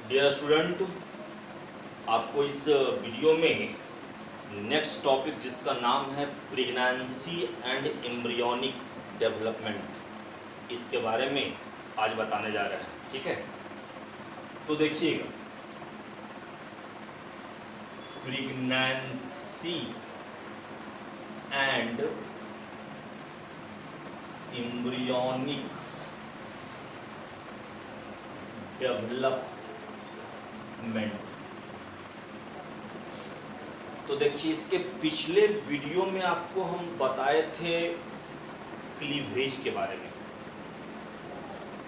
Dear student, आपको इस video में नेक्स्ट टॉपिक जिसका नाम है प्रेगनेंसी एंड एम्ब्रियोनिक डेवलपमेंट, इसके बारे में आज बताने जा रहे हैं। ठीक है, तो देखिएगा, प्रेगनेंसी एंड एम्ब्रियोनिक डेवलपमेंट। तो देखिए, इसके पिछले वीडियो में आपको हम बताए थे क्लीवेज के बारे में।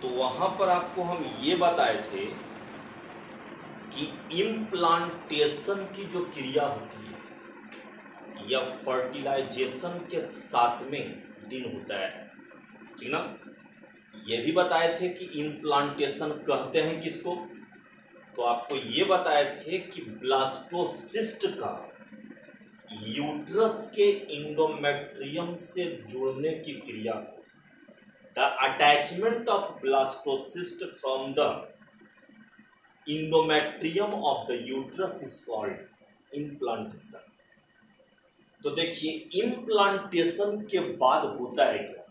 तो वहां पर आपको हम ये बताए थे कि इम्प्लांटेशन की जो क्रिया होती है या फर्टिलाइजेशन के 7वें दिन होता है, ठीक ना। ये भी बताए थे कि इम्प्लांटेशन कहते हैं किसको। तो आपको ये बताए थे कि ब्लास्टोसिस्ट का यूट्रस के इंडोमेट्रियम से जुड़ने की क्रिया को, the attachment of blastocyst from the endometrium of the uterus is called implantation. तो देखिए, इम्प्लांटेशन के बाद होता है क्या।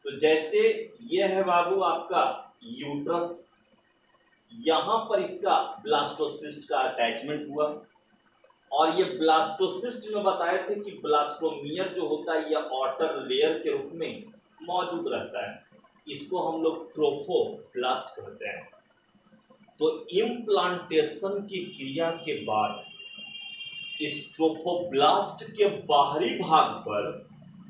तो जैसे ये है बाबू आपका यूट्रस, यहां पर इसका ब्लास्टोसिस्ट का अटैचमेंट हुआ, और ये ब्लास्टोसिस्ट में बताए थे कि ब्लास्टोमियर जो होता है यह आउटर लेयर के रूप में मौजूद रहता है। इसको हम लोग ट्रोफोब्लास्ट कहते हैं। तो इम्प्लांटेशन की क्रिया के बाद इस ट्रोफोब्लास्ट के बाहरी भाग पर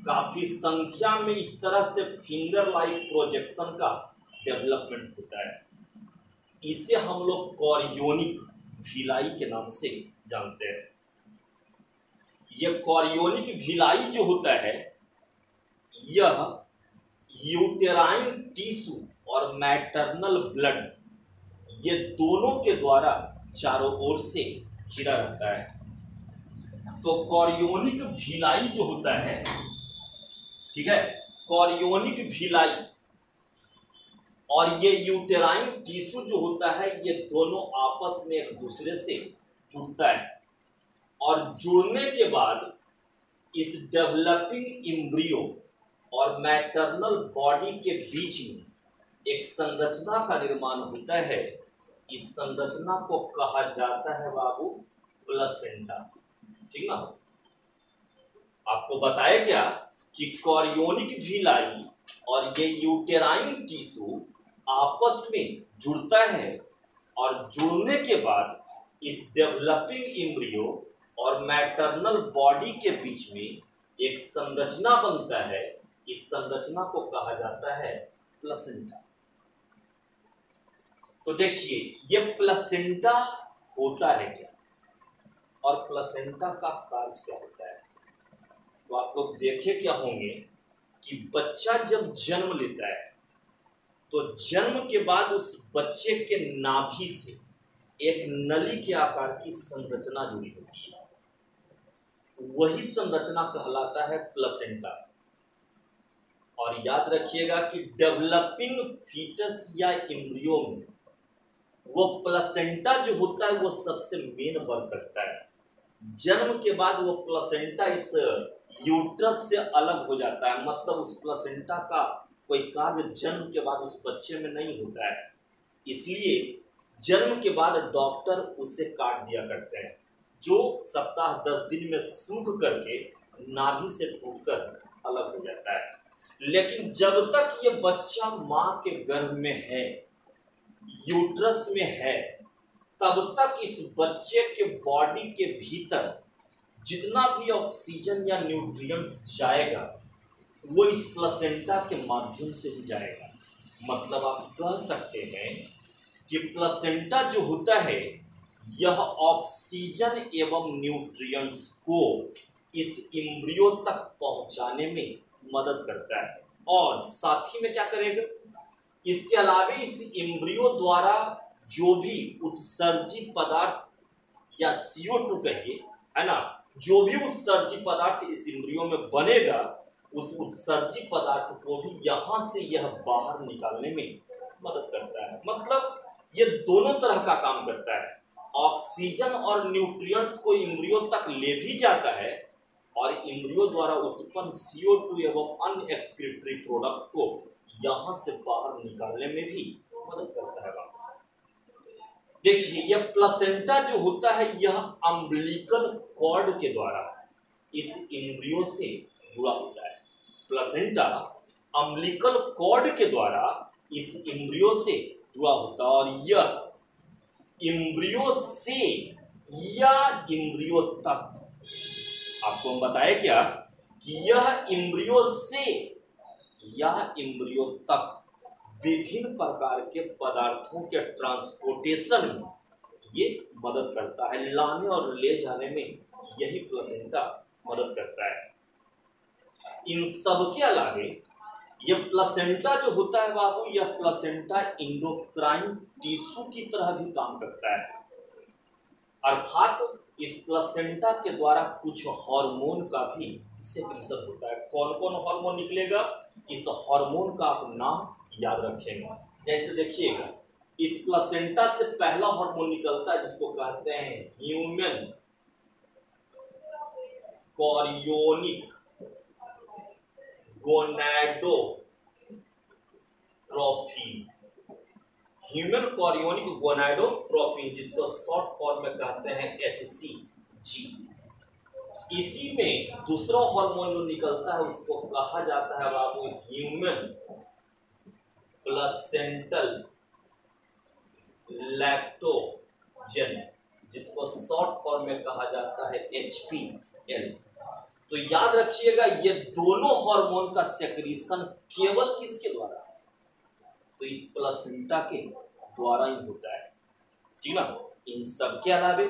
काफी संख्या में इस तरह से फिंगर लाइक प्रोजेक्शन का डेवलपमेंट होता है। इसे हम लोग कॉरियोनिक विलाई के नाम से जानते हैं। यह कॉरियोनिक विलाई जो होता है, यह यूटेराइन टिश्यू और मैटरनल ब्लड, ये दोनों के द्वारा चारों ओर से घिरा रहता है। तो कॉरियोनिक विलाई जो होता है, ठीक है, कॉरियोनिक विलाई और ये यूटेराइन टिश्यू जो होता है, ये दोनों आपस में एक दूसरे से जुड़ता है, और जुड़ने के बाद इस डेवलपिंग एम्ब्रियो और मैटरनल बॉडी के बीच में एक संरचना का निर्माण होता है। इस संरचना को कहा जाता है बाबू प्लेसेंटा, ठीक ना। आपको बताया क्या कि कॉरियोनिक विलाई और ये यूटेराइन टिश्यू आपस में जुड़ता है, और जुड़ने के बाद इस डेवलपिंग एम्ब्रियो और मैटरनल बॉडी के बीच में एक संरचना बनता है। इस संरचना को कहा जाता है प्लेसेंटा। तो देखिए, ये प्लेसेंटा होता है क्या और प्लेसेंटा का कार्य क्या होता है। तो आप लोग देखे क्या होंगे कि बच्चा जब जन्म लेता है, तो जन्म के बाद उस बच्चे के नाभि से एक नली के आकार की संरचना जुड़ी होती है। वही संरचना कहलाता है प्लेसेंटा। और याद रखिएगा कि डेवलपिंग फीटस या एम्ब्रियो में वो प्लेसेंटा जो होता है वो सबसे मेन वर्क करता है। जन्म के बाद वो प्लेसेंटा इस यूट्रस से अलग हो जाता है, मतलब उस प्लेसेंटा का कोई कार्य जन्म के बाद उस बच्चे में नहीं होता है। इसलिए जन्म के बाद डॉक्टर उसे काट दिया करते हैं, जो सप्ताह 10 दिन में सूख करके नाभि से टूटकर अलग हो जाता है। लेकिन जब तक ये बच्चा मां के गर्भ में है, यूट्रस में है, तब तक इस बच्चे के बॉडी के भीतर जितना भी ऑक्सीजन या न्यूट्रिएंट्स जाएगा वो इस प्लेसेंटा के माध्यम से ही जाएगा। मतलब आप कह सकते हैं कि प्लेसेंटा जो होता है यह ऑक्सीजन एवं न्यूट्रिएंट्स को इस एम्ब्रियो तक पहुंचाने में मदद करता है, और साथ ही में क्या करेगा, इसके अलावा इस एम्ब्रियो द्वारा जो भी उत्सर्जित पदार्थ या CO2 कहिए, है ना, जो भी उत्सर्जित पदार्थ इस एम्ब्रियो में बनेगा, उस उत्सर्जित पदार्थ को भी यहां से यह बाहर निकालने में मदद करता है। मतलब ये दोनों तरह का काम करता है। ऑक्सीजन और न्यूट्रिएंट्स को एम्ब्रियो तक ले भी जाता है और एम्ब्रियो द्वारा उत्पन्न CO2 एवं अन्य एक्सक्रीटरी प्रोडक्ट को यहां से बाहर निकालने में भी मदद करता है। देखिए, यह प्लेसेंटा जो होता है यह अम्बिलिकल कॉर्ड के द्वारा इस एम्ब्रियो से जुड़ा होता है। प्लेसेंटा अम्बिलिकल कॉर्ड के द्वारा इस एम्ब्रियो से जुड़ा होता है और यह एम्ब्रियो से या एम्ब्रियो तक, आपको हम बताए क्या कि यह एम्ब्रियो से या एम्ब्रियो तक विभिन्न प्रकार के पदार्थों के ट्रांसपोर्टेशन में ये मदद करता है। लाने और ले जाने में यही प्लेसेंटा मदद करता है। इन सब के अलावे यह प्लेसेंटा जो होता है बाबू, यह प्लेसेंटा एंडोक्राइन टिश्यू की तरह भी काम करता है। अर्थात इस प्लेसेंटा के द्वारा कुछ हार्मोन का भी सेक्रेशन होता है। कौन कौन हार्मोन निकलेगा, इस हार्मोन का आप नाम याद रखेंगे। जैसे देखिएगा, इस प्लेसेंटा से पहला हार्मोन निकलता है जिसको कहते हैं human chorionic gonadotrophin. Human chorionic gonadotrophin जिसको शॉर्ट फॉर्म में कहते हैं HCG। इसी में दूसरा हार्मोन जो निकलता है उसको कहा जाता है बाबू ह्यूमन प्लेसेंटल लैक्टोजन जिसको शॉर्ट फॉर्म में कहा जाता है HPL। तो याद रखिएगा, ये दोनों हार्मोन का सेक्रेशन केवल किसके द्वारा, तो इस प्लेसेंटा के द्वारा ही होता है, ठीक ना। इन सब के अलावे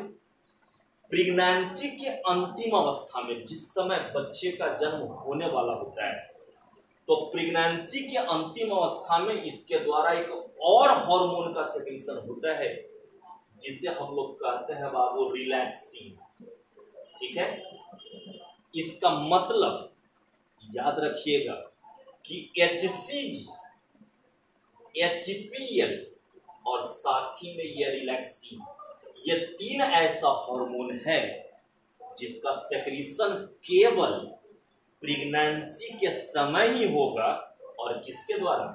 प्रेगनेंसी के अंतिम अवस्था में जिस समय बच्चे का जन्म होने वाला होता है, तो प्रेगनेंसी के अंतिम अवस्था में इसके द्वारा एक और हार्मोन का सेक्रेशन होता है जिसे हम लोग कहते हैं बाबू रिलैक्सिन, ठीक है। इसका मतलब याद रखिएगा कि HCG, HPL और साथ ही में यह रिलैक्सिन, ये तीन ऐसा हार्मोन है जिसका सेक्रेशन केवल प्रेगनेंसी के समय ही होगा और किसके द्वारा,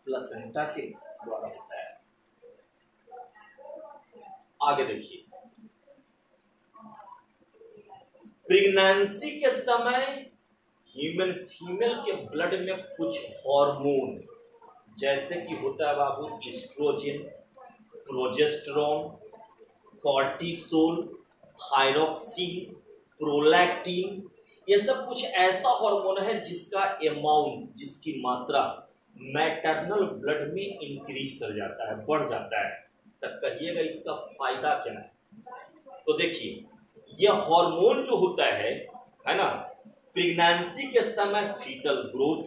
प्लेसेंटा के द्वारा होता है। आगे देखिए, प्रेगनेंसी के समय ह्यूमन फीमेल के ब्लड में कुछ हार्मोन जैसे कि होता है बाबू oestrogen, progesterone, cortisol, thyroxine, prolactin, ये सब कुछ ऐसा हार्मोन है जिसका अमाउंट, जिसकी मात्रा मैटरनल ब्लड में इंक्रीज कर जाता है, बढ़ जाता है। तब कहिएगा इसका फायदा क्या है। तो देखिए, यह हार्मोन जो होता है ना, प्रेगनेंसी के समय फीटल ग्रोथ,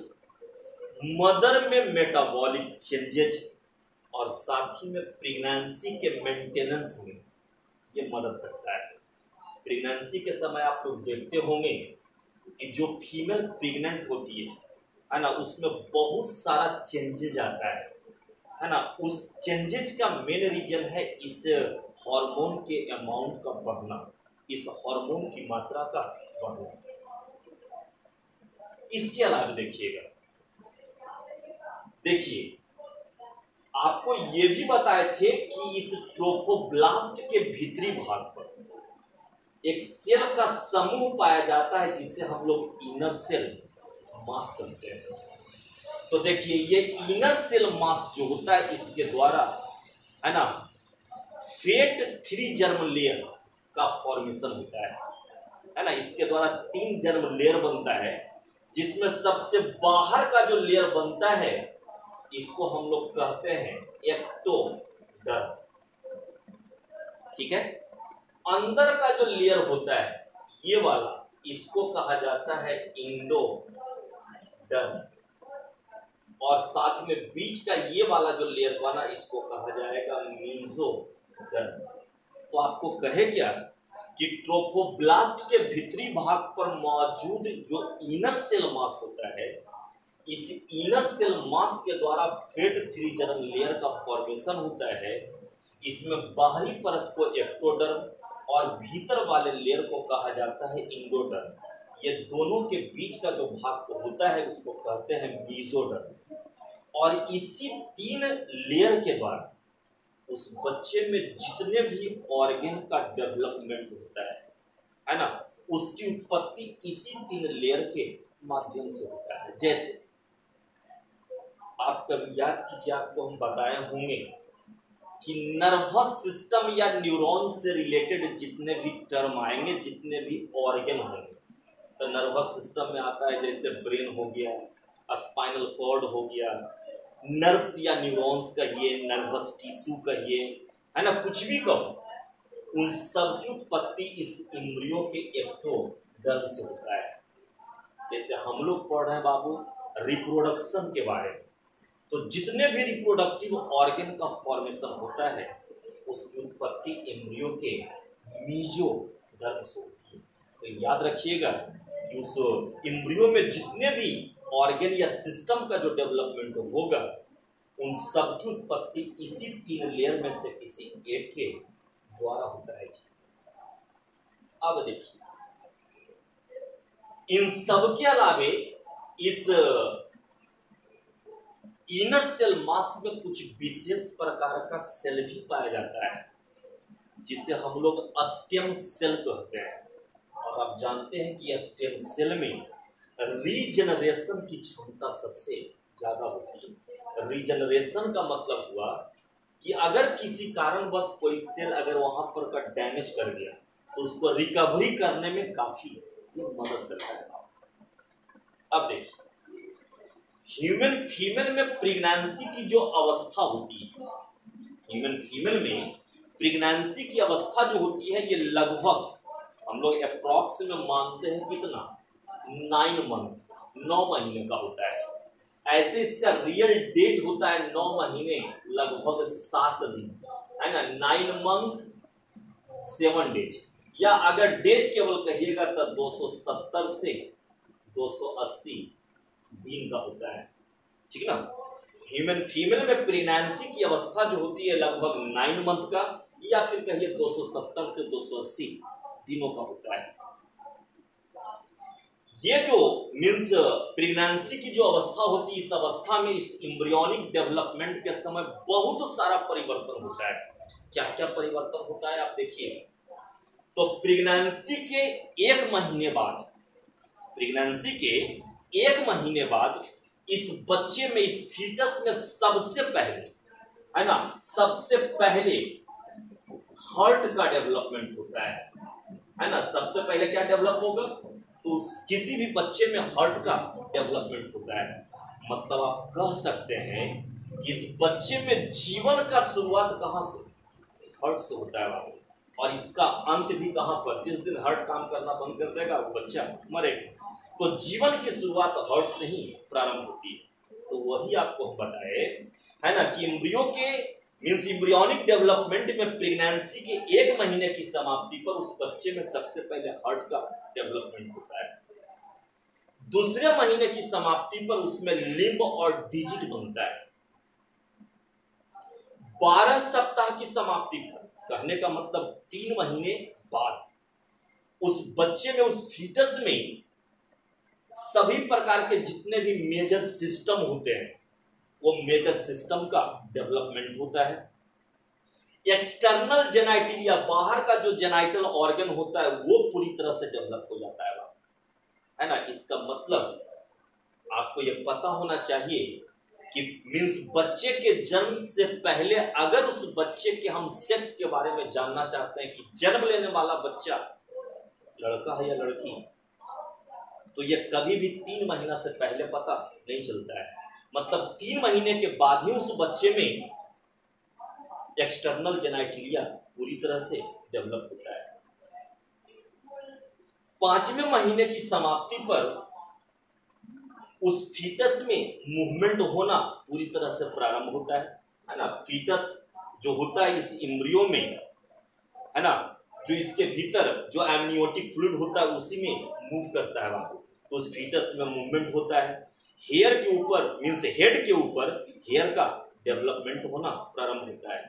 मदर में मेटाबॉलिक चेंजेज और साथ ही में प्रेगनेंसी के मेंटेनेंस में ये मदद करता है। प्रेगनेंसी के समय आप लोग देखते होंगे कि जो फीमेल प्रेग्नेंट होती है ना, उसमें बहुत सारा चेंजेज आता है ना। उस चेंजेज का मेन रीजन है इस हार्मोन के अमाउंट का बढ़ना, इस हार्मोन की मात्रा का बढ़ना। इसके अलावा देखिए आपको ये भी बताए थे कि इस ट्रोफोब्लास्ट के भीतरी भाग पर एक सेल का समूह पाया जाता है जिसे हम लोग इनर सेल मास कहते हैं। तो देखिए, ये इनर सेल मास जो होता है इसके द्वारा है ना फेट 3 जर्म लेयर का फॉर्मेशन होता है ना। इसके द्वारा 3 जर्म लेयर बनता है जिसमें सबसे बाहर का जो लेयर बनता है इसको हम लोग कहते हैं एक्टोडर्म, ठीक है। अंदर का जो लेयर होता है ये वाला, इसको कहा जाता है इंडोडर्म और साथ में बीच का ये वाला जो लेयर बना इसको कहा जाएगा मेसोडर्म। तो आपको कहे क्या कि ट्रोफोब्लास्ट के भीतरी भाग पर मौजूद जो इनर सेल मास होता है इस इनर सेल मास के द्वारा फेट 3 जर्म लेयर का फॉर्मेशन होता है। इसमें बाहरी परत को एक्टोडर्म और भीतर वाले लेयर को कहा जाता है इंडोडर्म। ये दोनों के बीच का जो भाग होता है उसको कहते हैं मीजोडर्म। और इसी 3 लेयर के द्वारा उस बच्चे में जितने भी ऑर्गन का डेवलपमेंट होता है ना, उसकी उत्पत्ति इसी 3 लेयर के माध्यम से होता है। जैसे आप कभी याद कीजिए, आपको हम बताए होंगे कि नर्वस सिस्टम या न्यूरॉन से रिलेटेड जितने भी टर्म आएंगे, जितने भी ऑर्गन होंगे, तो नर्वस सिस्टम में आता है जैसे ब्रेन हो गया, स्पाइनल कॉर्ड हो गया, नर्व्स या न्यूरॉन्स कहिए, नर्वस टिश्यू कहिए, है ना, कुछ भी कहो, उन सब की उत्पत्ति इस इम्ब्रियो के एक्टोडर्म से होता है। जैसे हम लोग पढ़ रहे हैं बाबू रिप्रोडक्शन के बारे में, तो जितने भी रिप्रोडक्टिव ऑर्गन का फॉर्मेशन होता है उसकी उत्पत्ति एम्ब्रियो के मीजोडर्म से होती है। तो याद रखिएगा कि उस एम्ब्रियो में जितने भी ऑर्गन या सिस्टम का जो डेवलपमेंट होगा उन सब की उत्पत्ति इसी 3 लेयर में से किसी एक के द्वारा होता है। अब देखिए, इन सब के अलावे इस इनर सेल मास में कुछ विशेष प्रकार का सेल भी पाया जाता है जिसे हम लोग स्टेम सेल कहते हैं। और आप जानते हैं कि स्टेम सेल में रीजनरेशन की क्षमता सबसे ज्यादा होती है। रीजनरेशन का मतलब हुआ कि अगर किसी कारणवश कोई सेल अगर वहां पर का डैमेज कर गया तो उसको रिकवरी करने में काफी मदद करता है। अब देखिए, ह्यूमन फीमेल में प्रेगनेंसी की जो अवस्था होती है, ह्यूमन फीमेल में प्रेगनेंसी की अवस्था जो होती है ये लगभग हम लोग अप्रॉक्स में मानते हैं कितना, 9 मंथ, 9 महीने का होता है। ऐसे इसका रियल डेट होता है 9 महीने लगभग 7 दिन, है ना, 9 मंथ 7 डेज, या अगर डेज केवल कहिएगा तो 270 से 280 दिन का होता है, ठीक ना। ह्यूमन फीमेल में प्रेगनेंसी की अवस्था जो होती है लगभग 9 मंथ का, या फिर कहिए 270 से 280 दिनों का होता है। ये जो मीन्स प्रेगनेंसी की जो अवस्था होती है, इस अवस्था में इस एम्ब्रियोनिक डेवलपमेंट के समय बहुत सारा परिवर्तन होता है। क्या क्या परिवर्तन होता है आप देखिए। तो प्रेगनेंसी के 1 महीने बाद, प्रेगनेंसी के 1 महीने बाद इस बच्चे में, इस फीटस में सबसे पहले, है ना, सबसे पहले हार्ट का डेवलपमेंट होता है ना। सबसे पहले क्या डेवलप होगा, तो किसी भी बच्चे में हार्ट का डेवलपमेंट होता है। मतलब आप कह सकते हैं कि इस बच्चे में जीवन का शुरुआत कहां से, हार्ट से होता है। और इसका अंत भी कहां पर, जिस दिन हार्ट काम करना बंद कर देगा वो बच्चा मरेगा। तो जीवन की शुरुआत हार्ट से ही प्रारंभ होती है। तो वही आपको हम बताए, है ना, कि एम्ब्रियो के मीन्स एम्ब्रियोनिक डेवलपमेंट में प्रेगनेंसी के 1 महीने की समाप्ति पर उस बच्चे में सबसे पहले हार्ट का डेवलपमेंट होता है। दूसरे महीने की समाप्ति पर उसमें लिम्ब और डिजिट बनता है। 12 सप्ताह की समाप्ति पर, कहने का मतलब 3 महीने बाद, उस बच्चे में, उस फीटस में सभी प्रकार के जितने भी मेजर सिस्टम होते हैं वो मेजर सिस्टम का डेवलपमेंट होता है। एक्सटर्नल जेनाइटिलिया, बाहर का जो जेनाइटल ऑर्गन होता है वो पूरी तरह से डेवलप हो जाता है ना। इसका मतलब आपको ये पता होना चाहिए कि मीन्स बच्चे के जन्म से पहले अगर उस बच्चे के हम सेक्स के बारे में जानना चाहते हैं कि जन्म लेने वाला बच्चा लड़का है या लड़की, तो ये कभी भी 3 महीना से पहले पता नहीं चलता है। मतलब 3 महीने के बाद ही उस बच्चे में एक्सटर्नल जेनाइटिलिया पूरी तरह से डेवलप होता है। 5वें महीने की समाप्ति पर उस फीटस में मूवमेंट होना पूरी तरह से प्रारंभ होता है ना। फीटस जो होता है इस एम्ब्रियो में, है ना, जो इसके भीतर जो एमनियोटिक फ्लूइड होता है उसी में मूव करता है बाबू। तो उस फीटस में मूवमेंट होता है। हेयर के ऊपर मीन्स हेड के ऊपर हेयर का डेवलपमेंट होना प्रारंभ होता है।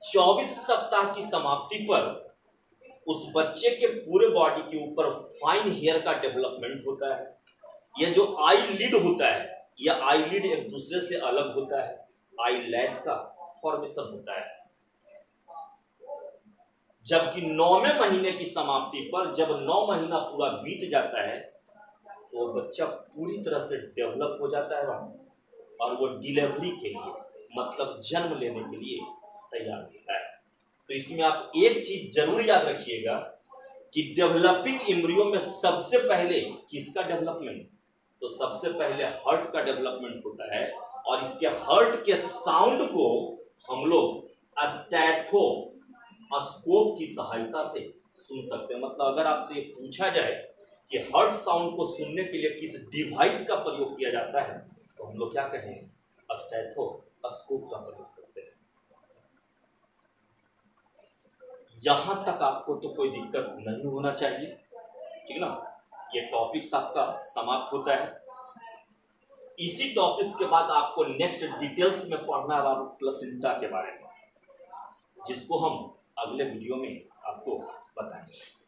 24 सप्ताह की समाप्ति पर उस बच्चे के पूरे बॉडी के ऊपर फाइन हेयर का डेवलपमेंट होता है। यह जो आई लिड होता है, यह आई लिड एक दूसरे से अलग होता है, आई लैश का फॉर्मेशन होता है। जबकि 9वें महीने की समाप्ति पर जब 9 महीना पूरा बीत जाता है तो बच्चा पूरी तरह से डेवलप हो जाता है और वो डिलीवरी के लिए मतलब जन्म लेने के लिए तैयार होता है। तो इसमें आप एक चीज जरूर याद रखिएगा कि डेवलपिंग एम्ब्रियो में सबसे पहले किसका डेवलपमेंट, तो सबसे पहले हार्ट का डेवलपमेंट होता है और इसके हार्ट के साउंड को हम लोग स्टेथोस्कोप की सहायता से सुन सकते हैं। मतलब अगर आपसे पूछा जाए कि हार्ट साउंड को सुनने के लिए किस डिवाइस का प्रयोग किया जाता है तो हम लोग क्या कहेंगे, स्टेथोस्कोप का प्रयोग करते हैं। यहां तक आपको तो कोई दिक्कत नहीं होना चाहिए, ठीक ना। ये टॉपिक्स आपका समाप्त होता है। इसी टॉपिक्स के बाद आपको नेक्स्ट डिटेल्स में पढ़ना है प्लेसेंटा के बारे में, जिसको हम अगले वीडियो में आपको बताएंगे।